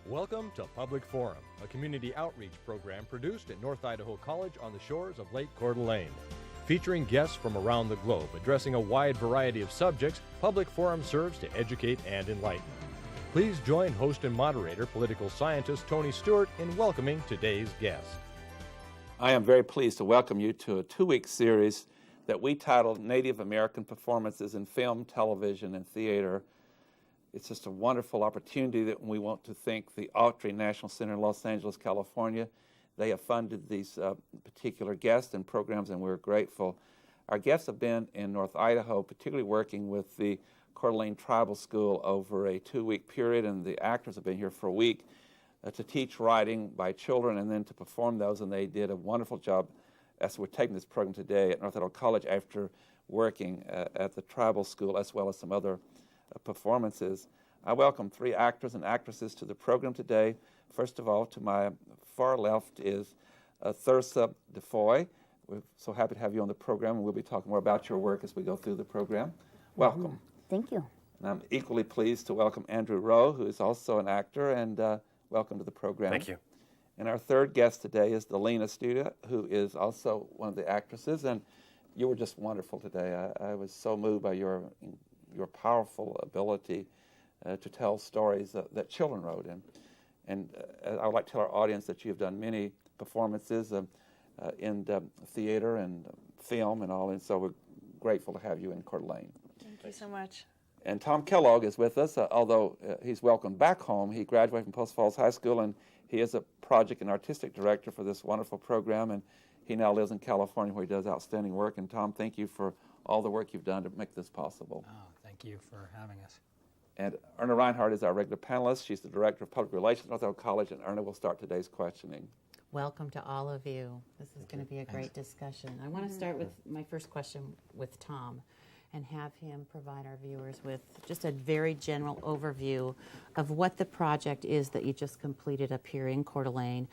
Welcome to Public Forum, a community outreach program produced at North Idaho College on the shores of Lake Coeur d'Alene. Featuring guests from around the globe addressing a wide variety of subjects, Public Forum serves to educate and enlighten. Please join host and moderator, political scientist Tony Stewart, in welcoming today's guest. I am very pleased to welcome you to a two-week series that we titled Native American Performances in Film, Television, and Theater. It's just a wonderful opportunity that we want to thank the Autry National Center in Los Angeles, California. They have funded these particular guests and programs, and we're grateful. Our guests have been in North Idaho, particularly working with the Coeur d'Alene Tribal School over a two-week period, and the actors have been here for a week to teach writing by children and then to perform those, and they did a wonderful job as we're taking this program today at North Idaho College after working at the tribal school as well as some other performances. I welcome three actors and actresses to the program today. First of all, to my far left is Thursa DeFoy. We're so happy to have you on the program, and we'll be talking more about your work as we go through the program. Welcome. Thank you. And I'm equally pleased to welcome Andrew Rowe, who is also an actor, and welcome to the program. Thank you. And our third guest today is Delina Studa, who is also one of the actresses, and you were just wonderful today. I was so moved by your powerful ability to tell stories that children wrote. And I would like to tell our audience that you have done many performances in theater and film and all, and so we're grateful to have you in Coeur d'Alene. Thank you so much. And Tom Kellogg is with us, although he's welcome back home. He graduated from Post Falls High School, and he is a project and artistic director for this wonderful program, and he now lives in California where he does outstanding work. And Tom, thank you for all the work you've done to make this possible. Oh, thank you for having us. And Erna Reinhardt is our regular panelist. She's the Director of Public Relations at North Idaho College, and Erna will start today's questioning. Welcome to all of you. This is going to be a great discussion. I want to start with my first question with Tom and have him provide our viewers with just a very general overview of what the project is that you just completed up here in Coeur d'Alene.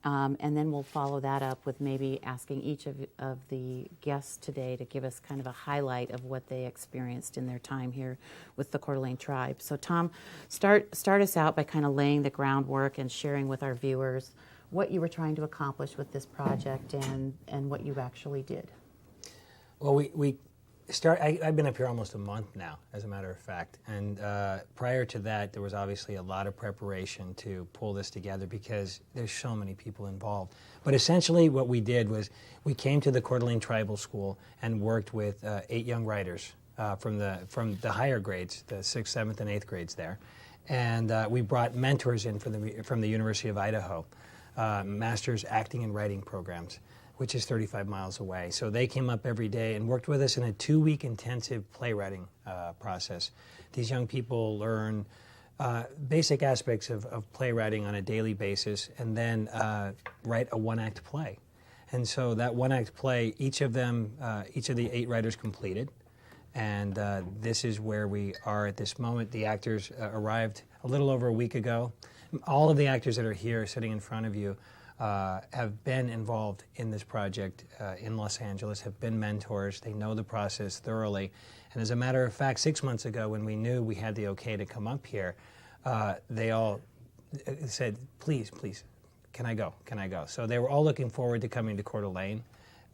And then we'll follow that up with maybe asking each of the guests today to give us kind of a highlight of what they experienced in their time here with the Coeur d'Alene tribe. So Tom, start us out by kind of laying the groundwork and sharing with our viewers what you were trying to accomplish with this project and what you actually did. Well, I've been up here almost a month now, as a matter of fact, and prior to that, there was obviously a lot of preparation to pull this together because there's so many people involved. But essentially what we did was we came to the Coeur d'Alene Tribal School and worked with 8 young writers from the higher grades, the 6th, 7th, and 8th grades there. And we brought mentors in from the University of Idaho, master's acting and writing programs, which is 35 miles away. So they came up every day and worked with us in a 2-week intensive playwriting process. These young people learn basic aspects of playwriting on a daily basis and then write a one-act play. And so that one-act play, each of the 8 writers completed. And this is where we are at this moment. The actors arrived a little over a week ago. All of the actors that are here sitting in front of you have been involved in this project in Los Angeles, have been mentors. They know the process thoroughly. And as a matter of fact, 6 months ago when we knew we had the okay to come up here, they all said, please, can I go? So they were all looking forward to coming to Coeur d'Alene,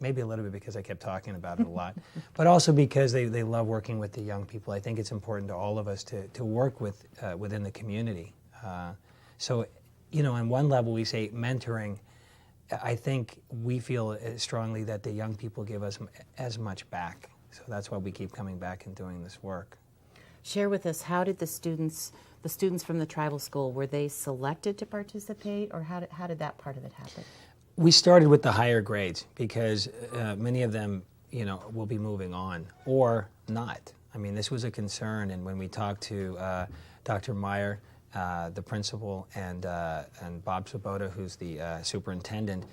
maybe a little bit because I kept talking about it a lot, but also because they love working with the young people. I think it's important to all of us to work within the community. So, you know, on one level we say mentoring. I think we feel strongly that the young people give us as much back. So that's why we keep coming back and doing this work. Share with us, how did the students from the tribal school, were they selected to participate, or how did that part of it happen? We started with the higher grades because many of them, you know, will be moving on or not. I mean, this was a concern, and when we talked to Dr. Meyer, the principal, and Bob Svoboda, who's the superintendent,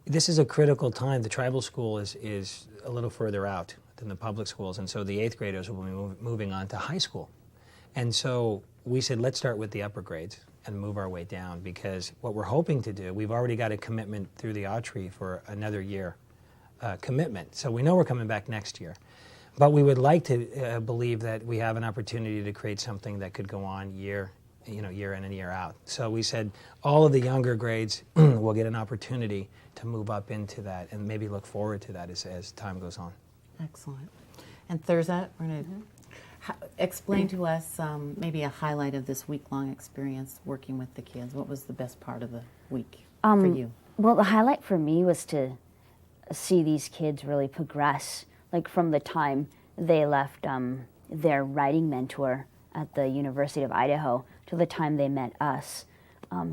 this is a critical time. The tribal school is a little further out than the public schools, and so the 8th graders will be moving on to high school. And so we said, let's start with the upper grades and move our way down, because what we're hoping to do, we've already got a commitment through the Autry for another year commitment. So we know we're coming back next year. But we would like to believe that we have an opportunity to create something that could go on year year in and year out. So we said all of the younger grades will get an opportunity to move up into that and maybe look forward to that as time goes on. Excellent. And Thirza, we're going to explain to us maybe a highlight of this week-long experience working with the kids. What was the best part of the week for you? Well, the highlight for me was to see these kids really progress, like from the time they left their writing mentor at the University of Idaho to the time they met us.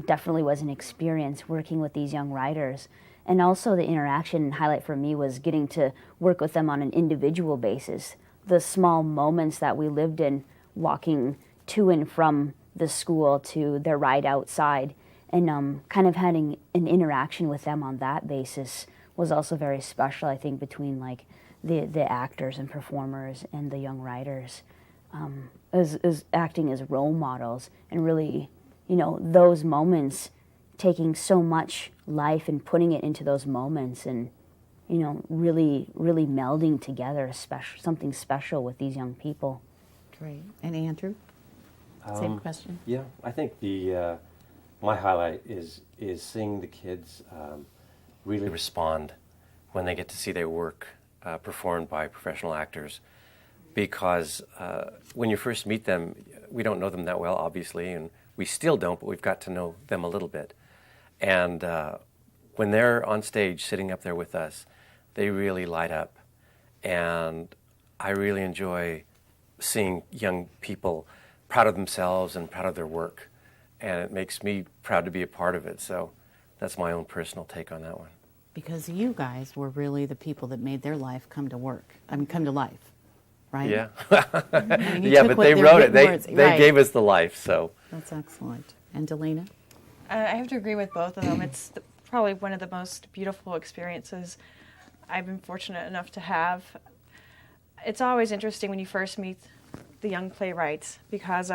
Definitely was an experience working with these young writers. And also the interaction highlight for me was getting to work with them on an individual basis. The small moments that we lived in, walking to and from the school to their ride outside, and kind of having an interaction with them on that basis was also very special, I think, between like the actors and performers and the young writers, as acting as role models, and really, those moments, taking so much life and putting it into those moments, and really melding together something special with these young people. Great. And Andrew, same question. Yeah, I think my highlight is seeing the kids really respond when they get to see their work performed by professional actors, because when you first meet them, we don't know them that well, obviously, and we still don't, but we've got to know them a little bit. And when they're on stage sitting up there with us, they really light up. And I really enjoy seeing young people proud of themselves and proud of their work. And it makes me proud to be a part of it. So that's my own personal take on that one. Because you guys were really the people that made their life come to life, right? Yeah. Yeah, but they wrote it. They gave us the life, so. That's excellent. And Delina? I have to agree with both of them. It's probably one of the most beautiful experiences I've been fortunate enough to have. It's always interesting when you first meet the young playwrights, because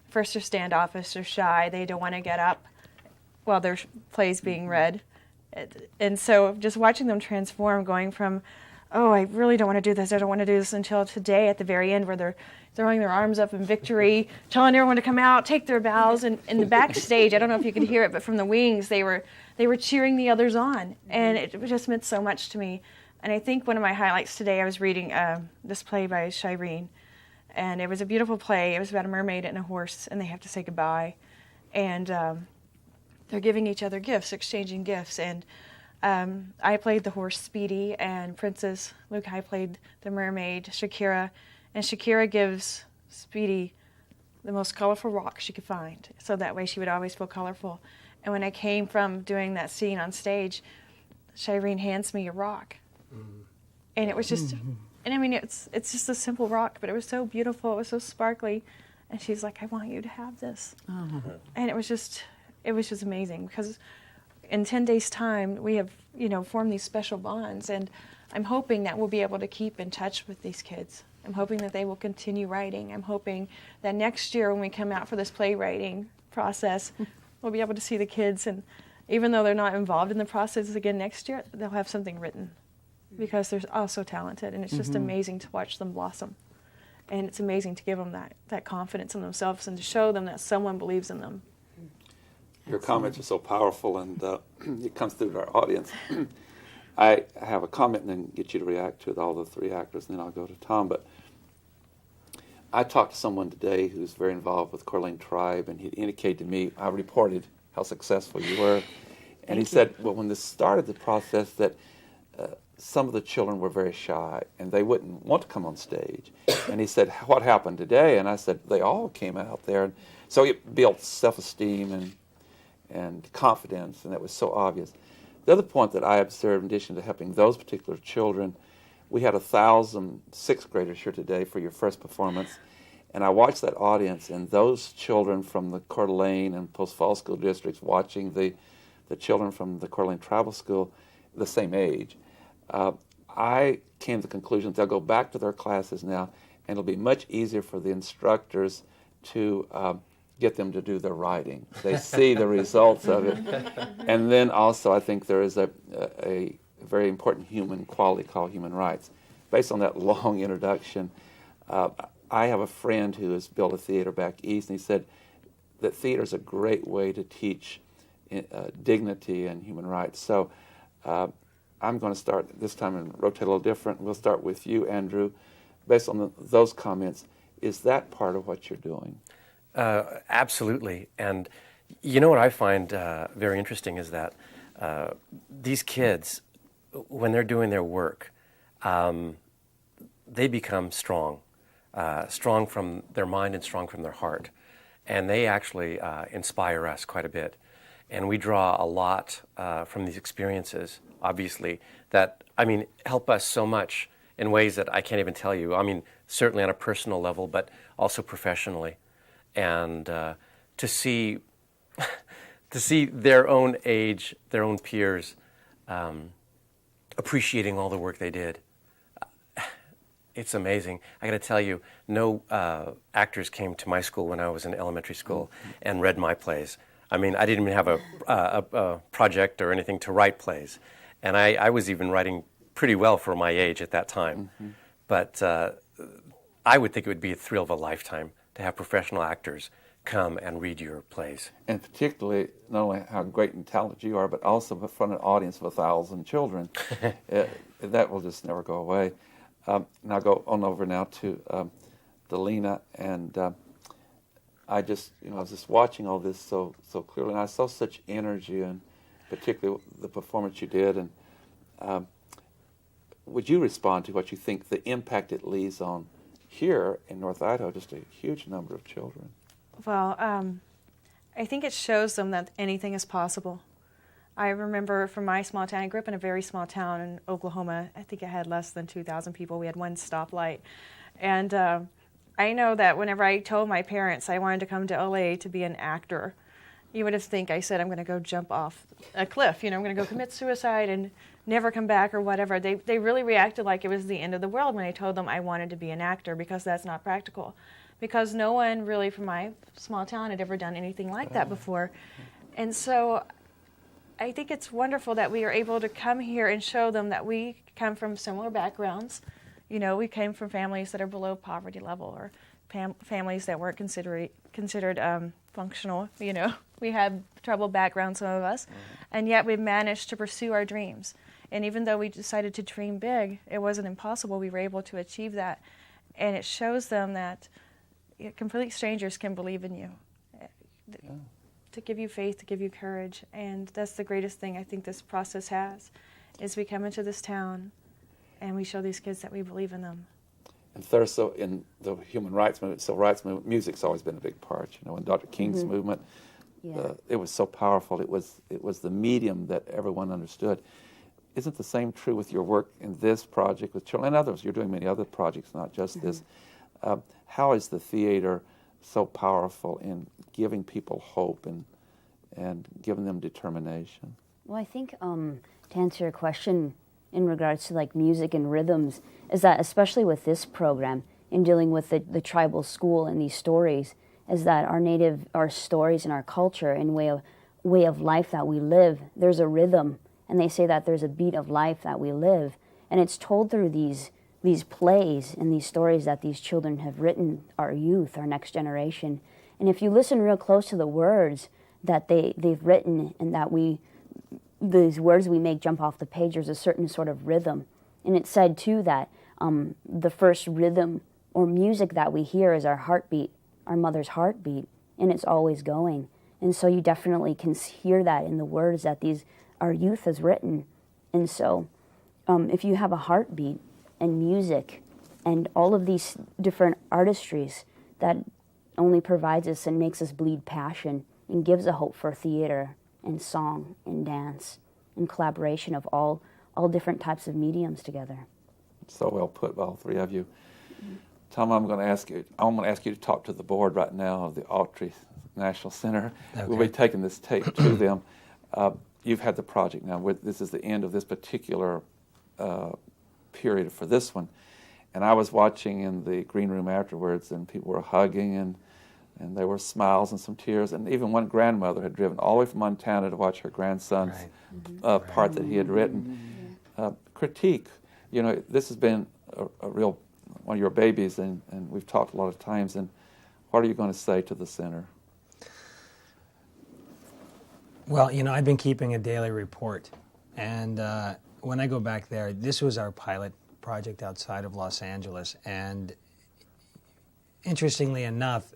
first they're standoffish, they're shy, they don't want to get up while their play's being read. And so just watching them transform, going from, oh, I really don't want to do this, I don't want to do this, until today at the very end where they're throwing their arms up in victory, telling everyone to come out, take their bows. And in the backstage, I don't know if you could hear it, but from the wings, they were cheering the others on. And it just meant so much to me. And I think one of my highlights today, I was reading this play by Shireen, and it was a beautiful play. It was about a mermaid and a horse, and they have to say goodbye. And they're giving each other gifts, exchanging gifts. And I played the horse Speedy, and Princess Lukai played the mermaid Shakira. And Shakira gives Speedy the most colorful rock she could find, so that way she would always feel colorful. And when I came from doing that scene on stage, Shireen hands me a rock. And it was just, and I mean, it's just a simple rock, but it was so beautiful, it was so sparkly. And she's like, I want you to have this. Oh. And it was just amazing, because in 10 days' time, we have, formed these special bonds, and I'm hoping that we'll be able to keep in touch with these kids. I'm hoping that they will continue writing. I'm hoping that next year when we come out for this playwriting process, we'll be able to see the kids, and even though they're not involved in the process again next year, they'll have something written, because they're all so talented, and it's just amazing to watch them blossom. And it's amazing to give them that confidence in themselves and to show them that someone believes in them. Your comments are so powerful, and it comes through to our audience. I have a comment and then get you to react to it, all the three actors, and then I'll go to Tom. But I talked to someone today who's very involved with Coeur d'Alene Tribe, and he indicated to me, I reported how successful you were, and he said, well, when this started the process, that some of the children were very shy, and they wouldn't want to come on stage. And he said, what happened today? And I said, they all came out there. And so it built self-esteem and confidence, and that was so obvious. The other point that I observed, in addition to helping those particular children, we had 1,000 sixth graders here today for your first performance, and I watched that audience, and those children from the Coeur d'Alene and Post Falls school districts watching the children from the Coeur d'Alene Tribal School, the same age. I came to the conclusion that they'll go back to their classes now, and it'll be much easier for the instructors to get them to do their writing. They see the results of it. And then also I think there is a very important human quality called human rights. Based on that long introduction, I have a friend who has built a theater back east, and he said that theater is a great way to teach dignity and human rights. So I'm going to start this time and rotate a little different. We'll start with you, Andrew. Based on those comments, is that part of what you're doing? Absolutely. And you know what I find very interesting is that these kids, when they're doing their work, they become strong, strong from their mind and strong from their heart. And they actually inspire us quite a bit. And we draw a lot from these experiences, obviously, that, I mean, help us so much in ways that I can't even tell you. I mean, certainly on a personal level, but also professionally. And to see their own age, their own peers, appreciating all the work they did. It's amazing. I got to tell you, no actors came to my school when I was in elementary school and read my plays. I mean, I didn't even have a project or anything to write plays. And I was even writing pretty well for my age at that time. Mm-hmm. But I would think it would be a thrill of a lifetime to have professional actors come and read your plays. And particularly, not only how great and talented you are, but also in front of an audience of 1,000 children. That will just never go away. Now go on over now to Delina, and I just, I was just watching all this so clearly, and I saw such energy, and particularly the performance you did. And would you respond to what you think the impact it leaves on here in North Idaho, just a huge number of children? Well, I think it shows them that anything is possible. I remember from my small town, I grew up in a very small town in Oklahoma. I think it had less than 2,000 people. We had one stoplight. And I know that whenever I told my parents I wanted to come to LA to be an actor, you would have think I said I'm going to go jump off a cliff. I'm going to go commit suicide and never come back or whatever. They really reacted like it was the end of the world when I told them I wanted to be an actor, because that's not practical. Because no one really from my small town had ever done anything like that before. And so I think it's wonderful that we are able to come here and show them that we come from similar backgrounds. We came from families that are below poverty level, or families that weren't considered functional. We had troubled backgrounds, some of us, and yet we managed to pursue our dreams. And even though we decided to dream big, it wasn't impossible. We were able to achieve that. And it shows them that complete strangers can believe in you. Yeah. To give you faith, to give you courage. And that's the greatest thing I think this process has, is we come into this town and we show these kids that we believe in them. And third, so in the human rights movement, civil rights movement, music's always been a big part. In Dr. King's movement, it was so powerful. It was the medium that everyone understood. Isn't the same true with your work in this project with children and others? You're doing many other projects, not just this. How is the theater so powerful in giving people hope and giving them determination? Well, I think to answer your question in regards to music and rhythms, is that especially with this program, in dealing with the tribal school and these stories, is that our stories and our culture and way of life that we live, there's a rhythm, and they say that there's a beat of life that we live, and it's told through these plays and these stories that these children have written, our youth, our next generation. And if you listen real close to the words that they've written, and that these words we make jump off the page, there's a certain sort of rhythm. And it's said too that the first rhythm or music that we hear is our heartbeat, our mother's heartbeat, and it's always going. And so you definitely can hear that in the words that our youth has written. And so if you have a heartbeat and music and all of these different artistries, that only provides us and makes us bleed passion and gives a hope for theater and song and dance and collaboration of all different types of mediums together. So well put by all three of you. Tom, I'm going to ask you to talk to the board right now of the Autry National Center. Okay. We'll be taking this tape to them. You've had the project now. This is the end of this particular period for this one. And I was watching in the green room afterwards, and people were hugging, and there were smiles and some tears. And even one grandmother had driven all the way from Montana to watch her grandson's part that he had written. Critique. This has been a real one of your babies, and we've talked a lot of times. And what are you going to say to the center? Well, I've been keeping a daily report, and when I go back there, this was our pilot project outside of Los Angeles, and interestingly enough,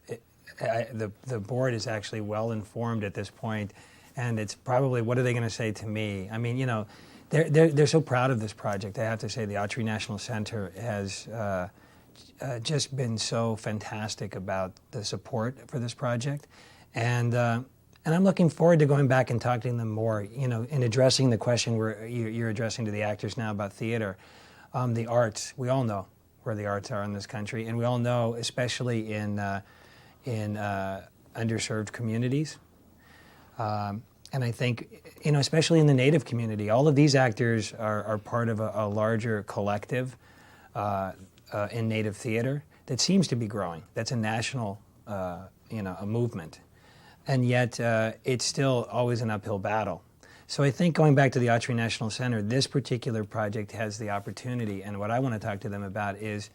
the board is actually well informed at this point, and it's probably, what are they going to say to me? I mean, they're so proud of this project. I have to say the Autry National Center has just been so fantastic about the support for this project, and I'm looking forward to going back and talking to them more, in addressing the question you're addressing to the actors now about theater. The arts, we all know where the arts are in this country, and we all know, especially in underserved communities. And I think, especially in the Native community, all of these actors are part of a larger collective in Native theater that seems to be growing. That's a national, a movement. And yet, it's still always an uphill battle. So I think going back to the Autry National Center, this particular project has the opportunity, and what I want to talk to them about is,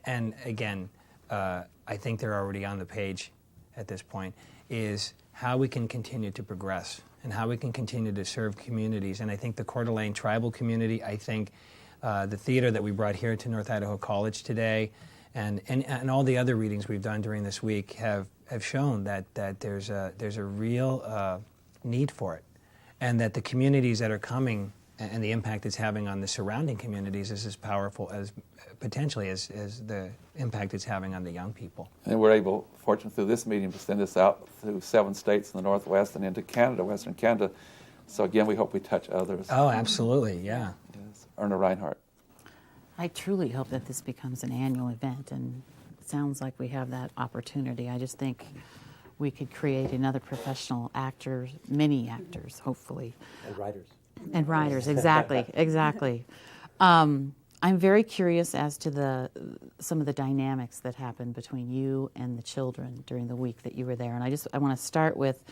and again, I think they're already on the page at this point, is how we can continue to progress and how we can continue to serve communities. And I think the Coeur d'Alene tribal community, I think the theater that we brought here to North Idaho College today, and all the other readings we've done during this week have shown that there's a real need for it, and that the communities that are coming and the impact it's having on the surrounding communities is as powerful as potentially as the impact it's having on the young people. And we're able, fortunately through this meeting, to send this out through 7 states in the Northwest and into Canada, Western Canada. So again, we hope we touch others. Oh, absolutely, yeah. Yes. Erna Reinhardt. I truly hope that this becomes an annual event, and it sounds like we have that opportunity. I just think we could create another professional actor, many actors, hopefully. And writers. And writers, exactly, exactly. I'm very curious as to some of the dynamics that happened between you and the children during the week that you were there. And I want to start with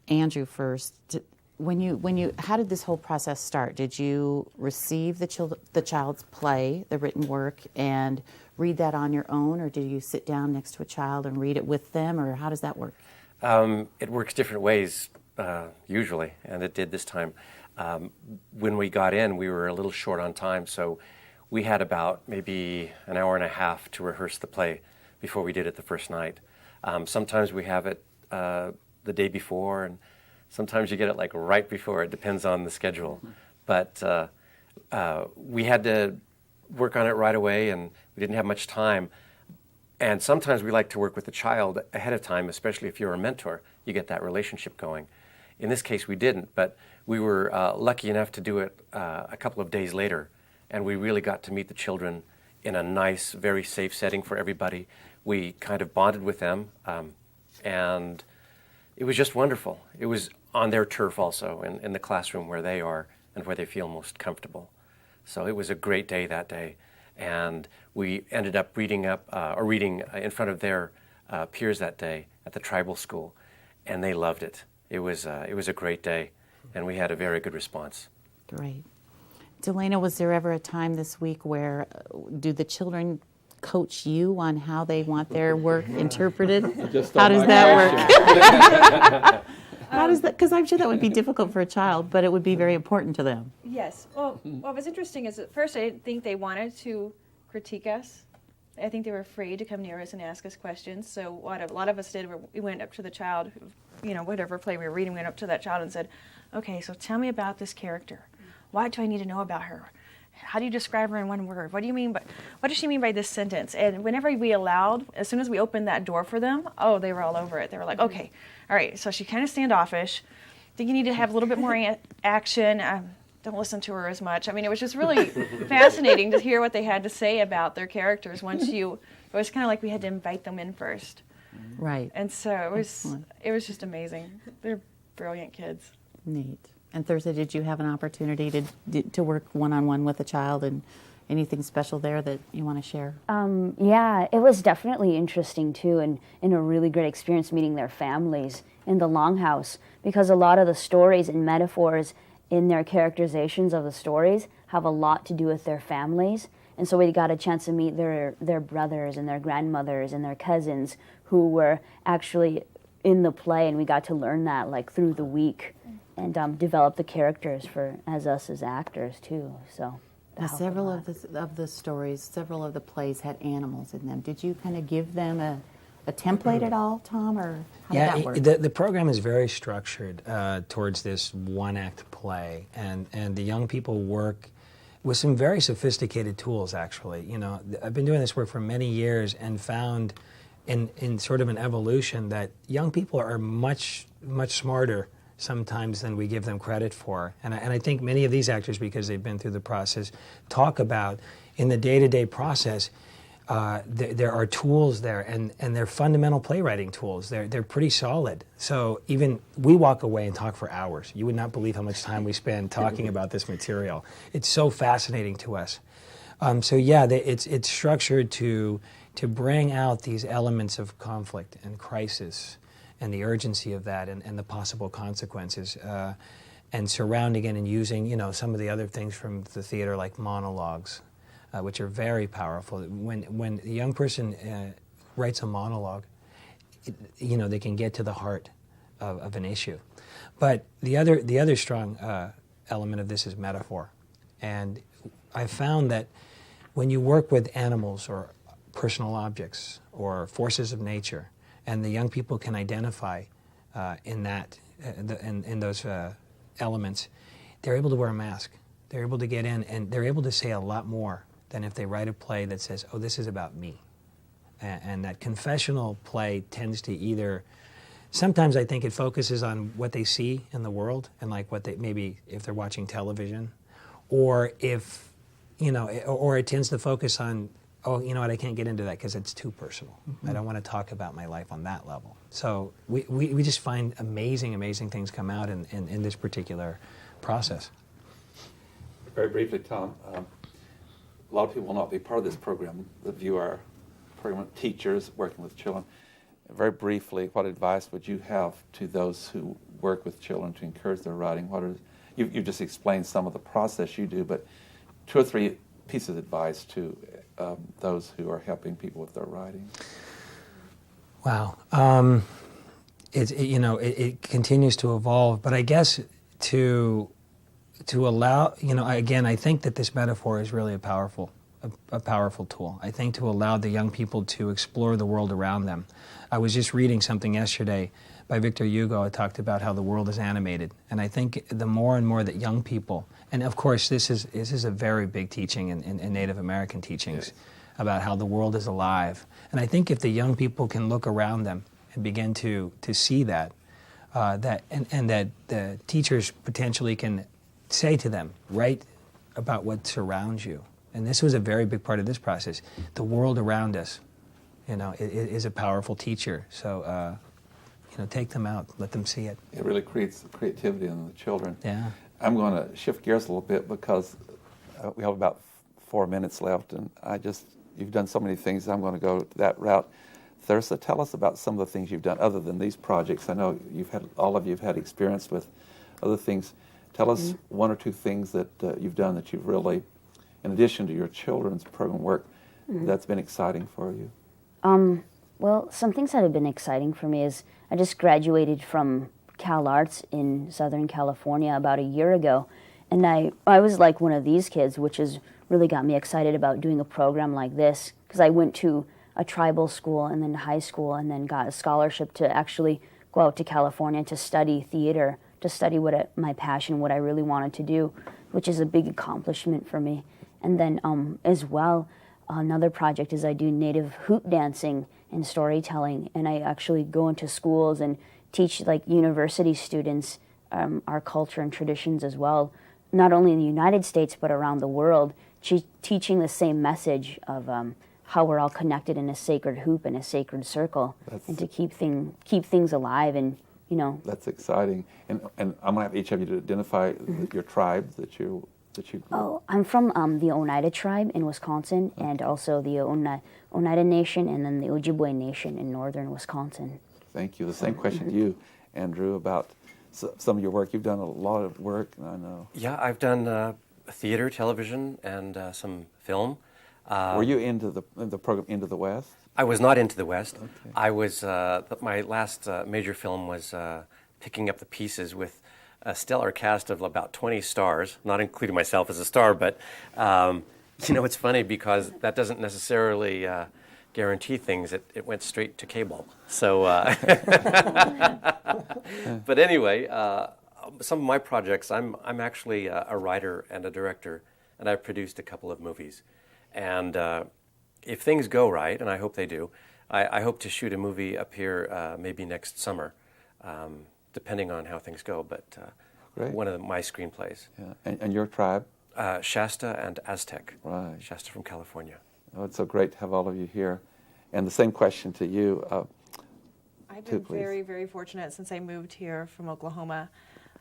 Andrew first. How did this whole process start? Did you receive the child's play, the written work, and read that on your own, or did you sit down next to a child and read it with them, or how does that work? It works different ways usually, and it did this time. When we got in, we were a little short on time, so we had about maybe an hour and a half to rehearse the play before we did it the first night. Sometimes we have it the day before, and sometimes you get it like right before. It depends on the schedule. But we had to work on it right away, and we didn't have much time. And sometimes we like to work with the child ahead of time, especially if you're a mentor. You get that relationship going. In this case, we didn't, but we were lucky enough to do it a couple of days later, and we really got to meet the children in a nice, very safe setting for everybody. We kind of bonded with them, and it was just wonderful. It was on their turf also, in the classroom where they are and where they feel most comfortable. So it was a great day that day, and we ended up reading in front of their peers that day at the tribal school, and they loved it. It was a great day, and we had a very good response. Great. Delana, was there ever a time this week where do the children coach you on how they want their work interpreted? How does that work? How does that? Because I'm sure that would be difficult for a child, but it would be very important to them. Yes. Well, what was interesting is at first I didn't think they wanted to critique us. I think they were afraid to come near us and ask us questions. So what a lot of us did, we went up to the child, whatever play we were reading, we went up to that child and said, okay, so tell me about this character. What do I need to know about her? How do you describe her in one word? What does she mean by this sentence? And whenever we allowed, as soon as we opened that door for them, they were all over it. They were like, okay, all right, so she's kind of standoffish. I think you need to have a little bit more action. Don't listen to her as much. I mean, it was just really fascinating to hear what they had to say about their characters it was kind of like we had to invite them in first. Right. And so it was just amazing. They're brilliant kids. Neat. And Thursday, did you have an opportunity to work one-on-one with a child, and anything special there that you want to share? Yeah, it was definitely interesting too, and a really great experience meeting their families in the Longhouse, because a lot of the stories and metaphors in their characterizations of the stories have a lot to do with their families. And so we got a chance to meet their brothers and their grandmothers and their cousins who were actually in the play, and we got to learn that like through the week. and develop the characters as us as actors too. So Now, several of the stories, several of the plays had animals in them. Did you kind of give them a template at all, Tom, or how did that work? The program is very structured towards this one-act play, and the young people work with some very sophisticated tools, actually. You know, I've been doing this work for many years and found in sort of an evolution that young people are much smarter sometimes than we give them credit for. And I think many of these actors, because they've been through the process, talk about in the day-to-day process, there are tools there, and they're fundamental playwriting tools. They're pretty solid. So even we walk away and talk for hours. You would not believe how much time we spend talking about this material. It's so fascinating to us. So yeah, it's structured to bring out these elements of conflict and crisis and the urgency of that and the possible consequences, and surrounding it and using, you know, some of the other things from the theater like monologues, which are very powerful. When a young person writes a monologue, you know, they can get to the heart of an issue. But the other strong element of this is metaphor. And I found that when you work with animals or personal objects or forces of nature, and the young people can identify in those elements, they're able to wear a mask. They're able to get in, and they're able to say a lot more than if they write a play that says, oh, this is about me. And that confessional play tends to either, sometimes I think it focuses on what they see in the world and like what they, maybe if they're watching television, or if, you know, or it tends to focus on, oh, you know what, I can't get into that because it's too personal. I don't want to talk about my life on that level. So we just find amazing things come out in this particular process. Very briefly, Tom, a lot of people will not be part of this program that view our program, teachers working with children. Very briefly, what advice would you have to those who work with children to encourage their writing? You just explained some of the process you do, but 2 or 3 pieces of advice to those who are helping people with their writing. Wow, it continues to evolve, but I guess to allow, you know, again, I think that this metaphor is really a powerful tool. I think to allow the young people to explore the world around them. I was just reading something yesterday by Victor Hugo. It talked about how the world is animated, and I think the more and more that young people, and of course this is a very big teaching in Native American teachings, yes, about how the world is alive. And I think if the young people can look around them and begin to see that, that the teachers potentially can say to them, write about what surrounds you. And this was a very big part of this process. The world around us, you know, is a powerful teacher. So, you know, take them out, let them see it. It really creates creativity in the children. Yeah. I'm going to shift gears a little bit because we have about 4 minutes left, and you've done so many things. I'm going to go that route. Thursa, tell us about some of the things you've done other than these projects. I know all of you have had experience with other things. Tell us 1 or 2 things that you've done that you've really, in addition to your children's program work, that's been exciting for you. Well, some things that have been exciting for me is I just graduated from Cal Arts in Southern California about a year ago, and I was like one of these kids, which has really got me excited about doing a program like this, because I went to a tribal school and then high school and then got a scholarship to actually go out to California to study theater, to study my passion, what I really wanted to do, which is a big accomplishment for me. And then as well, another project is I do native hoop dancing and storytelling, and I actually go into schools and teach like university students our culture and traditions as well, not only in the United States but around the world, teaching the same message of how we're all connected in a sacred hoop and a sacred circle, and to keep things alive. And you know, that's exciting. And I'm going to have each of you to identify your tribe that you grew. Oh, I'm from the Oneida tribe in Wisconsin, and also the Oneida Nation, and then the Ojibwe Nation in northern Wisconsin. Thank you. The same question to you, Andrew, about some of your work. You've done a lot of work, I know. Yeah, I've done theater, television, and some film. Were you into the program Into the West? I was not Into the West. Okay. I was, my last major film was Picking Up the Pieces with a stellar cast of about 20 stars, not including myself as a star, but it's funny because that doesn't necessarily guarantee things. It went straight to cable. So, but anyway, some of my projects, I'm actually a writer and a director, and I've produced a couple of movies. And if things go right, and I hope they do, I hope to shoot a movie up here maybe next summer, depending on how things go. But one of my screenplays. Yeah. And your tribe? Shasta and Aztec. Right. Shasta from California. Oh, it's so great to have all of you here. And the same question to you. I've been very, very fortunate since I moved here from Oklahoma.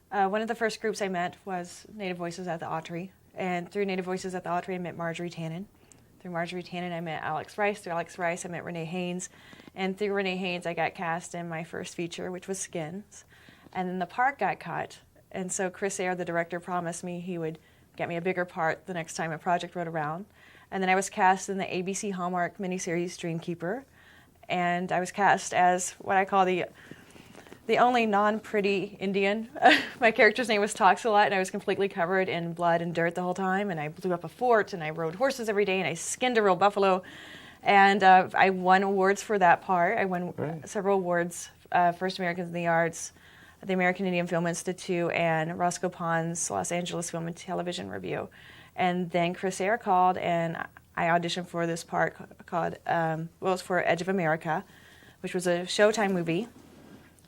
One of the first groups I met was Native Voices at the Autry. And through Native Voices at the Autry, I met Marjorie Tannen. Through Marjorie Tannen, I met Alex Rice. Through Alex Rice, I met Renee Haynes. And through Renee Haynes, I got cast in my first feature, which was Skins. And then the part got cut. And so Chris Eyre, the director, promised me he would get me a bigger part the next time a project rolled around. And then I was cast in the ABC Hallmark miniseries Dreamkeeper. And I was cast as what I call the only non-pretty Indian. My character's name was Toxalot, and I was completely covered in blood and dirt the whole time. And I blew up a fort, and I rode horses every day, and I skinned a real buffalo. And I won awards for that part. I won several awards, First Americans in the Arts, the American Indian Film Institute, and Roscoe Pond's Los Angeles Film and Television Review. And then Chris Eyre called, and I auditioned for this part called, it was for Edge of America, which was a Showtime movie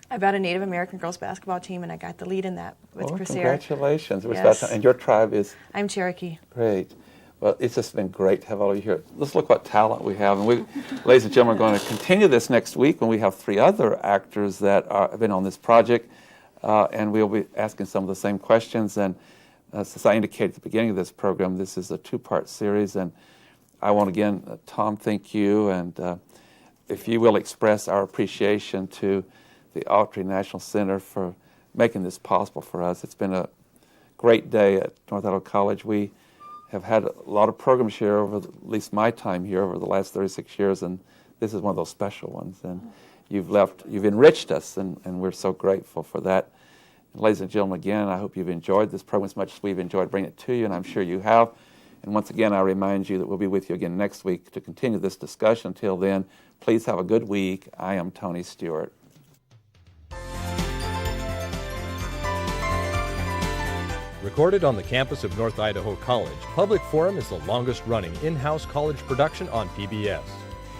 about a Native American girls basketball team, and I got the lead in that with Chris Eyre. Congratulations. Yes. And your tribe is? I'm Cherokee. Great. Well, it's just been great to have all of you here. Let's look what talent we have. And we, ladies and gentlemen, are going to continue this next week when we have 3 other actors that have been on this project. And we'll be asking some of the same questions. And as I indicated at the beginning of this program, this is a 2-part series. And I want again, Tom, thank you. And if you will express our appreciation to the Autry National Center for making this possible for us. It's been a great day at North Idaho College. We have had a lot of programs here over, at least my time here, over the last 36 years, and this is one of those special ones. And you've enriched us, and we're so grateful for that. And ladies and gentlemen, again, I hope you've enjoyed this program as much as we've enjoyed bringing it to you, and I'm sure you have. And once again, I remind you that we'll be with you again next week to continue this discussion. Until then, please have a good week. I am Tony Stewart. Recorded on the campus of North Idaho College, Public Forum is the longest-running in-house college production on PBS.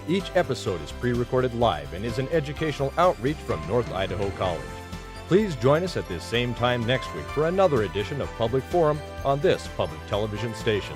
Each episode is pre-recorded live and is an educational outreach from North Idaho College. Please join us at this same time next week for another edition of Public Forum on this public television station.